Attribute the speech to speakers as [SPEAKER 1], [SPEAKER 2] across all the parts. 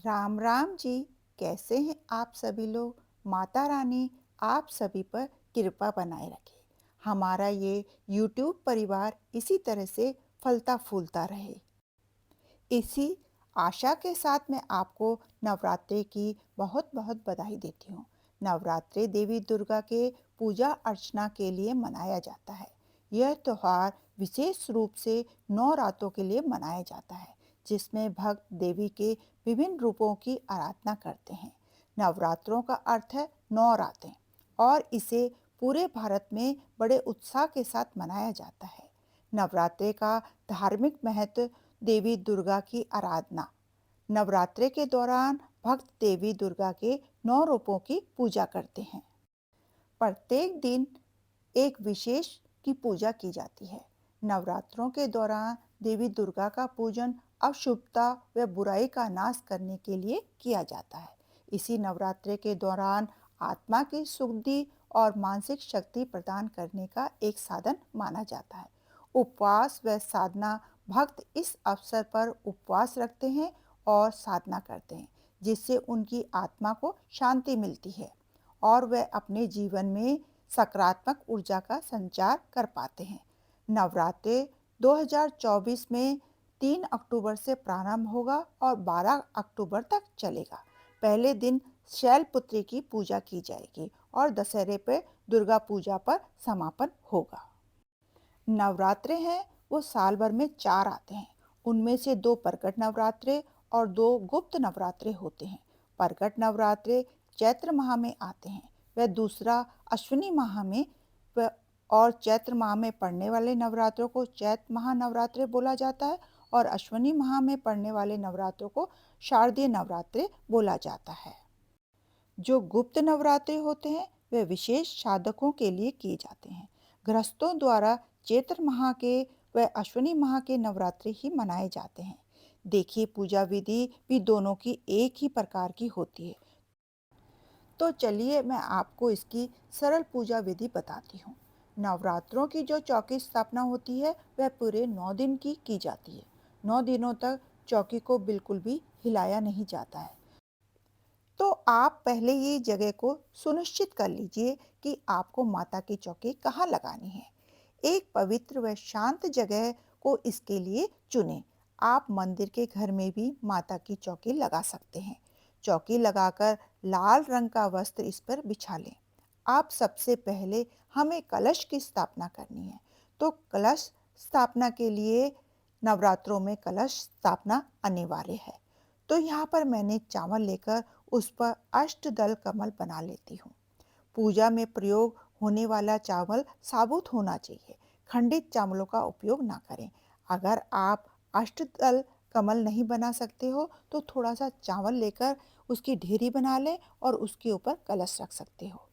[SPEAKER 1] राम राम जी। कैसे हैं आप सभी लोग। माता रानी आप सभी पर कृपा बनाए रखे। हमारा ये यूट्यूब परिवार इसी तरह से फलता फूलता रहे। इसी आशा के साथ मैं आपको नवरात्रि की बहुत बहुत बधाई देती हूँ। नवरात्रि देवी दुर्गा के पूजा अर्चना के लिए मनाया जाता है। यह त्यौहार विशेष रूप से 9 रातों के लिए मनाया जाता है, जिसमें भक्त देवी के विभिन्न रूपों की आराधना करते हैं। नवरात्रों का अर्थ है 9 रातें और इसे पूरे भारत में बड़े उत्साह के साथ मनाया जाता है। नवरात्रि का धार्मिक महत्व। देवी दुर्गा की आराधना। नवरात्रि के दौरान भक्त देवी दुर्गा के 9 रूपों की पूजा करते हैं। प्रत्येक दिन एक विशेष की पूजा की जाती है। नवरात्रों के दौरान देवी दुर्गा का पूजन अशुभता व बुराई का नाश करने के लिए किया जाता है। इसी नवरात्रि के दौरान आत्मा की शुद्धि और मानसिक शक्ति प्रदान करने का एक साधन माना जाता है। उपवास व साधना। भक्त इस अवसर पर उपवास रखते हैं और साधना करते हैं, जिससे उनकी आत्मा को शांति मिलती है और वे अपने जीवन में सकारात्मक ऊर्जा का संचार कर पाते हैं। नवरात्रि 2024 में 3 अक्टूबर से प्रारंभ होगा और 12 अक्टूबर तक चलेगा। पहले दिन शैलपुत्री की पूजा की जाएगी और दशहरे पर दुर्गा पूजा पर समापन होगा। नवरात्रे हैं वो साल भर में 4 आते हैं। उनमें से 2 प्रकट नवरात्रे और 2 गुप्त नवरात्रे होते हैं। प्रकट नवरात्रे चैत्र माह में आते हैं। वह दूसरा अश्विनी माह में व और चैत्र माह में पड़ने वाले नवरात्रों को चैत्र महानवरात्रे बोला जाता है और अश्विनी माह में पड़ने वाले नवरात्रों को शारदीय नवरात्रे बोला जाता है। जो गुप्त नवरात्रे होते हैं वे विशेष साधकों के लिए किए जाते हैं। गृहस्थों द्वारा चैत्र माह के व अश्विनी माह के नवरात्रि ही मनाए जाते हैं। देखिए, पूजा विधि भी दोनों की एक ही प्रकार की होती है। तो चलिए मैं आपको इसकी सरल पूजा विधि बताती हूँ। नवरात्रों की जो चौकी स्थापना होती है वह पूरे 9 दिन की जाती है। 9 दिनों तक चौकी को बिल्कुल भी हिलाया नहीं जाता है। तो आप पहले ये जगह को सुनिश्चित कर लीजिए कि आपको माता की चौकी कहाँ लगानी है। एक पवित्र व शांत जगह को इसके लिए चुनें। आप मंदिर के घर में भी माता की चौकी लगा सकते हैं। चौकी लगाकर लाल रंग का वस्त्र इस पर बिछा लें। आप सबसे पहले हमें कलश की स्थापना करनी है। तो कलश स्थापना के लिए नवरात्रों में कलश स्थापना अनिवार्य है। तो यहाँ पर मैंने चावल लेकर उस पर अष्टदल कमल बना लेती हूँ। पूजा में प्रयोग होने वाला चावल साबुत होना चाहिए। खंडित चावलों का उपयोग ना करें। अगर आप अष्टदल कमल नहीं बना सकते हो तो थोड़ा सा चावल लेकर उसकी ढेरी बना लें और उसके ऊपर कलश रख सकते हो।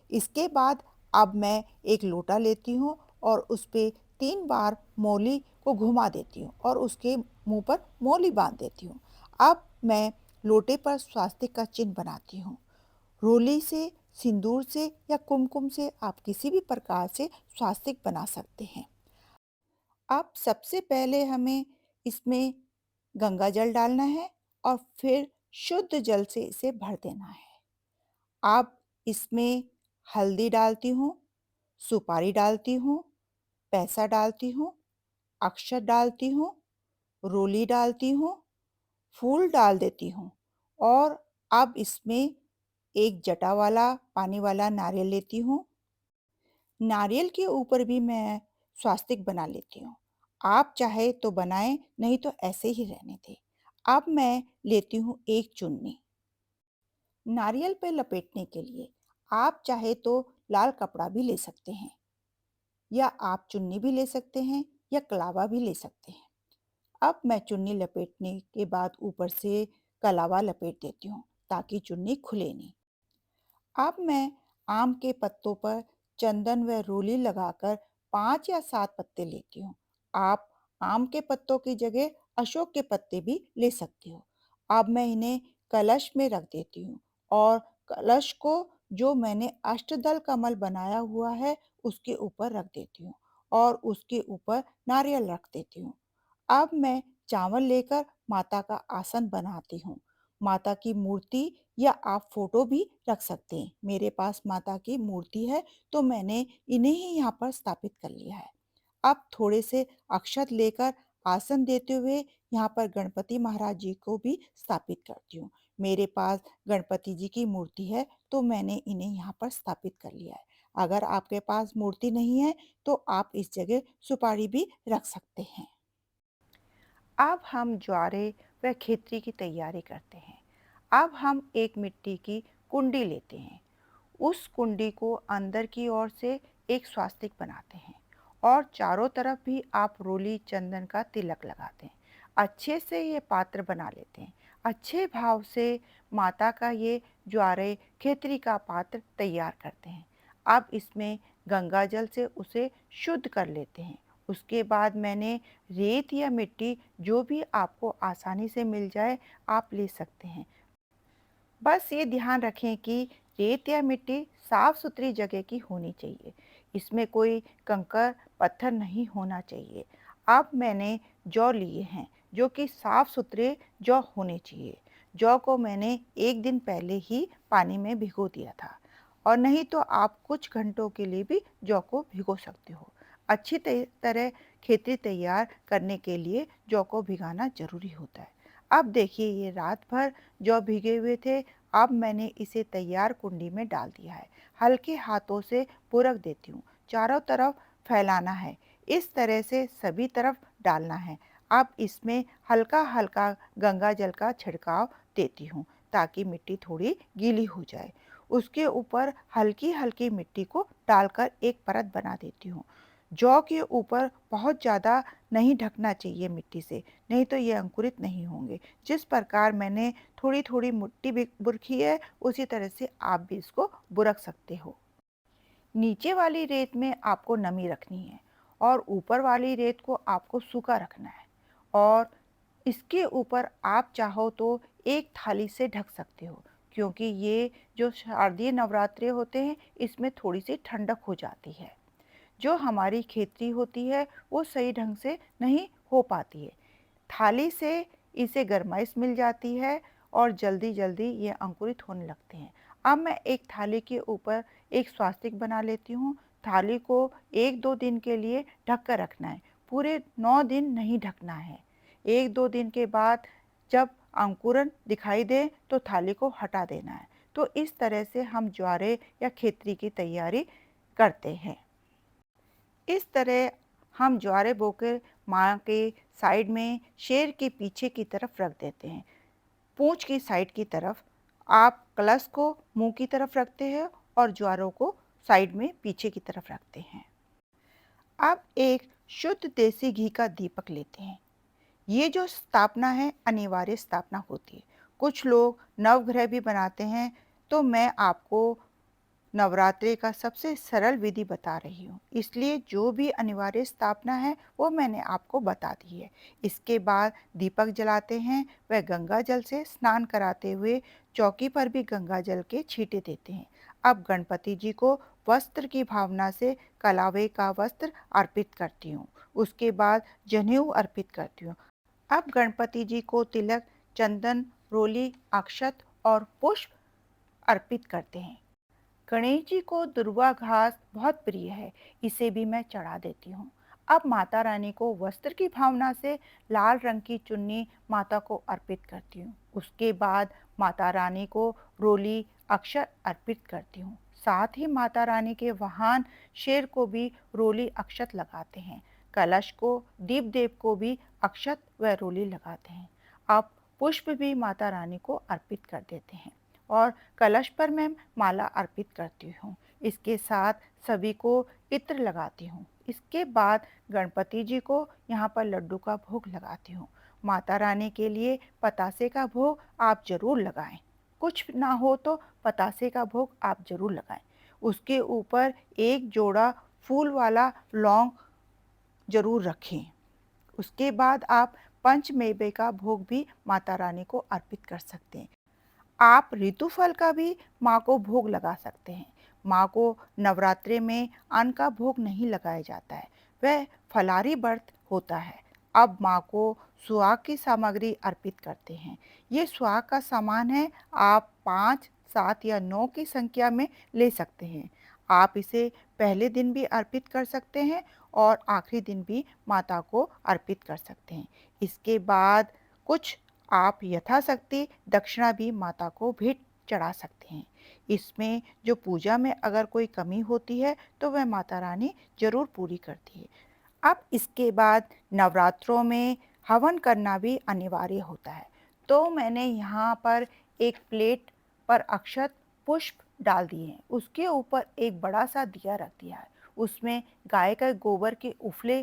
[SPEAKER 1] इसके बाद अब मैं एक लोटा लेती हूँ और उस पे 3 बार मौली को घुमा देती हूँ और उसके मुंह पर मौली बांध देती हूँ। अब मैं लोटे पर स्वास्तिक का चिन्ह बनाती हूँ। रोली से, सिंदूर से या कुमकुम से आप किसी भी प्रकार से स्वास्तिक बना सकते हैं। अब सबसे पहले हमें इसमें गंगा जल डालना है और फिर शुद्ध जल से इसे भर देना है। अब इसमें हल्दी डालती हूँ, सुपारी डालती हूँ, पैसा डालती हूँ, अक्षत डालती हूँ, रोली डालती हूँ, फूल डाल देती हूँ और अब इसमें एक जटा वाला पानी वाला नारियल लेती हूँ। नारियल के ऊपर भी मैं स्वास्तिक बना लेती हूँ। आप चाहे तो बनाएं, नहीं तो ऐसे ही रहने दें। अब मैं लेती हूँ एक चुन्नी। नारियल पे लपेटने के लिए आप चाहे तो लाल कपड़ा भी ले सकते हैं या आप चुन्नी भी ले सकते हैं या कलावा भी ले सकते हैं। अब मैं चुन्नी लपेटने के बाद ऊपर से कलावा लपेट देती हूँ ताकि चुन्नी खुले नहीं। अब मैं आम के पत्तों पर चंदन व रोली लगाकर 5 या 7 पत्ते लेती हूँ। आप आम के पत्तों की जगह अशोक के पत्ते भी ले सकते हो। अब मैं इन्हें कलश में रख देती हूँ और कलश को जो मैंने अष्टदल कमल बनाया हुआ है उसके ऊपर रख देती हूँ और उसके ऊपर नारियल रख देती हूँ। अब मैं चावल लेकर माता का आसन बनाती हूँ। माता की मूर्ति या आप फ़ोटो भी रख सकते हैं। मेरे पास माता की मूर्ति है, तो मैंने इन्हें ही यहाँ पर स्थापित कर लिया है। अब थोड़े से अक्षत लेकर आसन देते हुए यहाँ पर गणपति महाराज जी को भी स्थापित करती हूँ। मेरे पास गणपति जी की मूर्ति है, तो मैंने इन्हें यहाँ पर स्थापित कर लिया है। अगर आपके पास मूर्ति नहीं है, तो आप इस जगह सुपारी भी रख सकते हैं। अब हम ज्वारे व खेतरी की तैयारी करते हैं। अब हम एक मिट्टी की कुंडी लेते हैं। उस कुंडी को अंदर की ओर से एक स्वास्तिक बनाते हैं और चारों तरफ भी आप रोली चंदन का तिलक लगाते हैं। अच्छे से ये पात्र बना लेते हैं। अच्छे भाव से माता का ये ज्वारे खेतरी का पात्र तैयार करते हैं। अब इसमें गंगा जल से उसे शुद्ध कर लेते हैं। उसके बाद मैंने रेत या मिट्टी जो भी आपको आसानी से मिल जाए आप ले सकते हैं। बस ये ध्यान रखें कि रेत या मिट्टी साफ सुथरी जगह की होनी चाहिए। इसमें कोई कंकड़ पत्थर नहीं होना चाहिए। अब मैंने जौ लिए हैं जो कि साफ सुथरे जौ होने चाहिए। जौ को मैंने एक दिन पहले ही पानी में भिगो दिया था और नहीं तो आप कुछ घंटों के लिए भी जौ को भिगो सकते हो। अच्छी तरह खेती तैयार करने के लिए जौ को भिगाना ज़रूरी होता है। अब देखिए ये रात भर जौ भीगे हुए थे। अब मैंने इसे तैयार कुंडी में डाल दिया है। हल्के हाथों से बुरक देती हूँ। चारों तरफ फैलाना है। इस तरह से सभी तरफ डालना है। अब इसमें हल्का-हल्का गंगा जल का छिड़काव देती हूँ ताकि मिट्टी थोड़ी गीली हो जाए। उसके ऊपर हल्की-हल्की मिट्टी को डालकर एक परत बना देती हूँ। जौ के ऊपर बहुत ज़्यादा नहीं ढकना चाहिए मिट्टी से, नहीं तो ये अंकुरित नहीं होंगे। जिस प्रकार मैंने थोड़ी-थोड़ी मिट्टी भी बुरखी है, उसी तरह से आप भी इसको बुरक सकते हो। नीचे वाली रेत में आपको नमी रखनी है और ऊपर वाली रेत को आपको सूखा रखना है और इसके ऊपर आप चाहो तो एक थाली से ढक सकते हो क्योंकि ये जो शारदीय नवरात्रे होते हैं, इसमें थोड़ी-सी ठंडक हो जाती है। जो हमारी खेती होती है वो सही ढंग से नहीं हो पाती है। थाली से इसे गरमाइश मिल जाती है और जल्दी-जल्दी ये अंकुरित होने लगते हैं। अब मैं एक थाली के ऊपर एक स्वास्तिक बना लेती हूँ। थाली को 1-2 दिन के लिए ढक कर रखना है। पूरे 9 दिन नहीं ढकना है। 1-2 दिन के बाद जब अंकुरन दिखाई दे तो थाली को हटा देना है। तो इस तरह से हम ज्वारे या खेतरी की तैयारी करते हैं। इस तरह हम ज्वारे बोकर माँ के साइड में शेर के पीछे की तरफ रख देते हैं। पूँछ की साइड की तरफ आप कलश को मुँह की तरफ रखते हैं और ज्वारों को साइड में पीछे की तरफ रखते हैं। अब एक शुद्ध देसी घी का दीपक लेते हैं। ये जो स्थापना है अनिवार्य स्थापना होती है। कुछ लोग नवग्रह भी बनाते हैं, तो मैं आपको नवरात्रि का सबसे सरल विधि बता रही हूँ, इसलिए जो भी अनिवार्य स्थापना है वो मैंने आपको बता दी है। इसके बाद दीपक जलाते हैं व गंगा जल से स्नान कराते हुए चौकी पर भी गंगा जल के छींटे देते हैं। अब गणपति जी को वस्त्र की भावना से कलावे का वस्त्र अर्पित करती हूँ। उसके बाद जनेऊ अर्पित करती हूँ। अब गणपति जी को तिलक, चंदन, रोली, अक्षत और पुष्प अर्पित करते हैं। गणेश जी को दुर्वा घास बहुत प्रिय है, इसे भी मैं चढ़ा देती हूँ। अब माता रानी को वस्त्र की भावना से लाल रंग की चुन्नी माता को अर्पित करती हूँ। उसके बाद माता रानी को रोली अक्षत अर्पित करती हूँ। साथ ही माता रानी के वाहन शेर को भी रोली अक्षत लगाते हैं। कलश को, दीप देव को भी अक्षत व रोली लगाते हैं। अब पुष्प भी माता रानी को अर्पित कर देते हैं और कलश पर मैं माला अर्पित करती हूँ। इसके साथ सभी को इत्र लगाती हूँ। इसके बाद गणपति जी को यहाँ पर लड्डू का भोग लगाती हूँ। माता रानी के लिए पतासे का भोग आप ज़रूर लगाएं। कुछ ना हो तो पतासे का भोग आप ज़रूर लगाएं। उसके ऊपर एक जोड़ा फूल वाला लौंग ज़रूर रखें। उसके बाद आप पंचमेवे का भोग भी माता रानी को अर्पित कर सकते हैं। आप ऋतुफल का भी माँ को भोग लगा सकते हैं। माँ को नवरात्रे में अन्न का भोग नहीं लगाया जाता है, वह फलाहारी व्रत होता है। अब माँ को सुहाग की सामग्री अर्पित करते हैं। ये सुहाग का सामान है, आप 5, 7 या 9 की संख्या में ले सकते हैं। आप इसे पहले दिन भी अर्पित कर सकते हैं और आखिरी दिन भी माता को अर्पित कर सकते हैं। इसके बाद कुछ आप यथाशक्ति दक्षिणा भी माता को भेंट चढ़ा सकते हैं। इसमें जो पूजा में अगर कोई कमी होती है तो वह माता रानी ज़रूर पूरी करती है। अब इसके बाद नवरात्रों में हवन करना भी अनिवार्य होता है। तो मैंने यहाँ पर एक प्लेट पर अक्षत पुष्प डाल दिए हैं। उसके ऊपर एक बड़ा-सा दिया रख दिया है। उसमें गाय का गोबर के उफले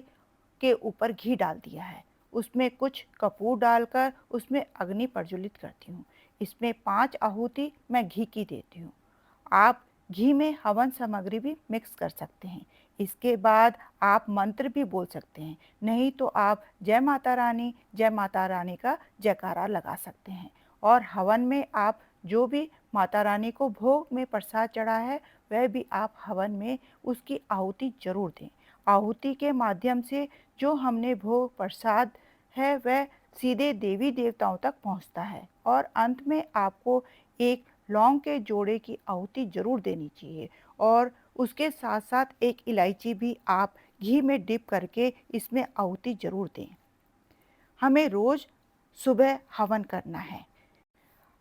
[SPEAKER 1] के ऊपर घी डाल दिया है। उसमें कुछ कपूर डालकर उसमें अग्नि प्रज्वलित करती हूँ। इसमें 5 आहुति मैं घी की देती हूँ। आप घी में हवन सामग्री भी मिक्स कर सकते हैं। इसके बाद आप मंत्र भी बोल सकते हैं, नहीं तो आप जय माता रानी का जयकारा लगा सकते हैं। और हवन में आप जो भी माता रानी को भोग में प्रसाद चढ़ा है, वह भी आप हवन में उसकी आहुति ज़रूर दें। आहुति के माध्यम से जो हमने भोग प्रसाद है, वह सीधे देवी देवताओं तक पहुंचता है और अंत में आपको एक लौंग के जोड़े की आहुति ज़रूर देनी चाहिए और उसके साथ-साथ एक इलायची भी आप घी में डिप करके इसमें आहुति ज़रूर दें। हमें रोज़ सुबह हवन करना है।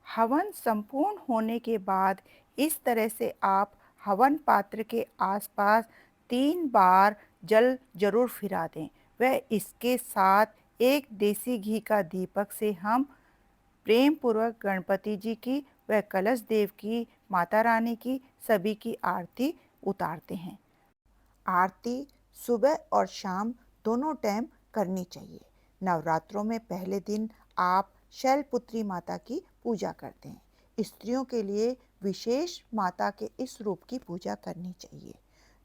[SPEAKER 1] हवन संपूर्ण होने के बाद इस तरह से आप हवन पात्र के आसपास 3 बार जल ज़रूर फिरा दें। वह इसके साथ एक देसी घी का दीपक से हम प्रेम पूर्वक गणपति जी की व कलश देव की, माता रानी की, सभी की आरती उतारते हैं। आरती सुबह और शाम दोनों टाइम करनी चाहिए। नवरात्रों में पहले दिन आप शैलपुत्री माता की पूजा करते हैं। स्त्रियों के लिए विशेष माता के इस रूप की पूजा करनी चाहिए।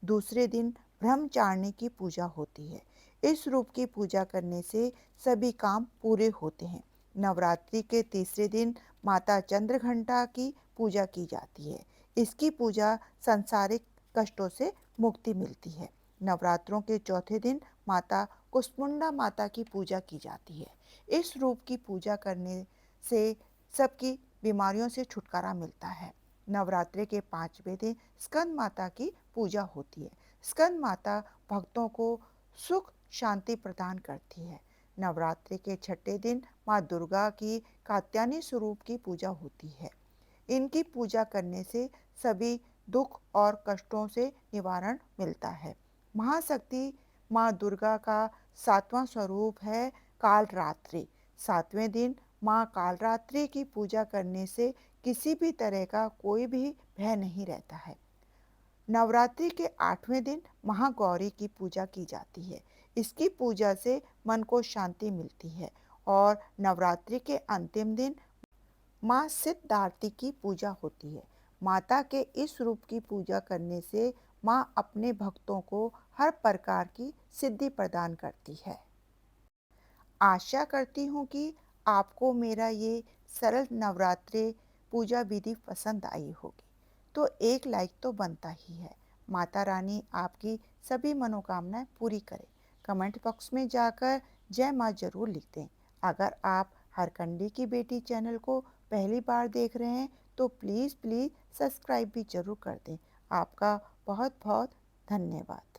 [SPEAKER 1] दूसरे दिन ब्रह्मचारिणी की पूजा होती है। इस रूप की पूजा करने से सभी काम पूरे होते हैं। नवरात्रि के तीसरे दिन माता चंद्रघंटा की पूजा की जाती है। इसकी पूजा सांसारिक कष्टों से मुक्ति मिलती है। नवरात्रों के चौथे दिन माता कुष्मांडा माता की पूजा की जाती है। इस रूप की पूजा करने से सबकी बीमारियों से छुटकारा मिलता है। नवरात्रि के 5वें दिन स्कंद माता की पूजा होती है। स्कंद माता भक्तों को सुख शांति प्रदान करती है। नवरात्रि के 6ठे दिन माँ दुर्गा की कात्यायनी स्वरूप की पूजा होती है। इनकी पूजा करने से सभी दुख और कष्टों से निवारण मिलता है। महाशक्ति माँ दुर्गा का 7वां स्वरूप है कालरात्रि। 7वें दिन माँ कालरात्रि की पूजा करने से किसी भी तरह का कोई भी भय नहीं रहता है। नवरात्रि के 8वें दिन महागौरी की पूजा की जाती है। इसकी पूजा से मन को शांति मिलती है और नवरात्रि के अंतिम दिन माँ सिद्धार्थी की पूजा होती है। माता के इस रूप की पूजा करने से माँ अपने भक्तों को हर प्रकार की सिद्धि प्रदान करती है। आशा करती हूँ कि आपको मेरा ये सरल नवरात्रि पूजा विधि पसंद आई होगी। तो एक लाइक तो बनता ही है। माता रानी आपकी सभी मनोकामनाएं पूरी करे। कमेंट बॉक्स में जाकर जय माँ जरूर लिख दें। अगर आप हरकंडी की बेटी चैनल को पहली बार देख रहे हैं तो प्लीज़ सब्सक्राइब भी ज़रूर कर दें। आपका बहुत बहुत धन्यवाद।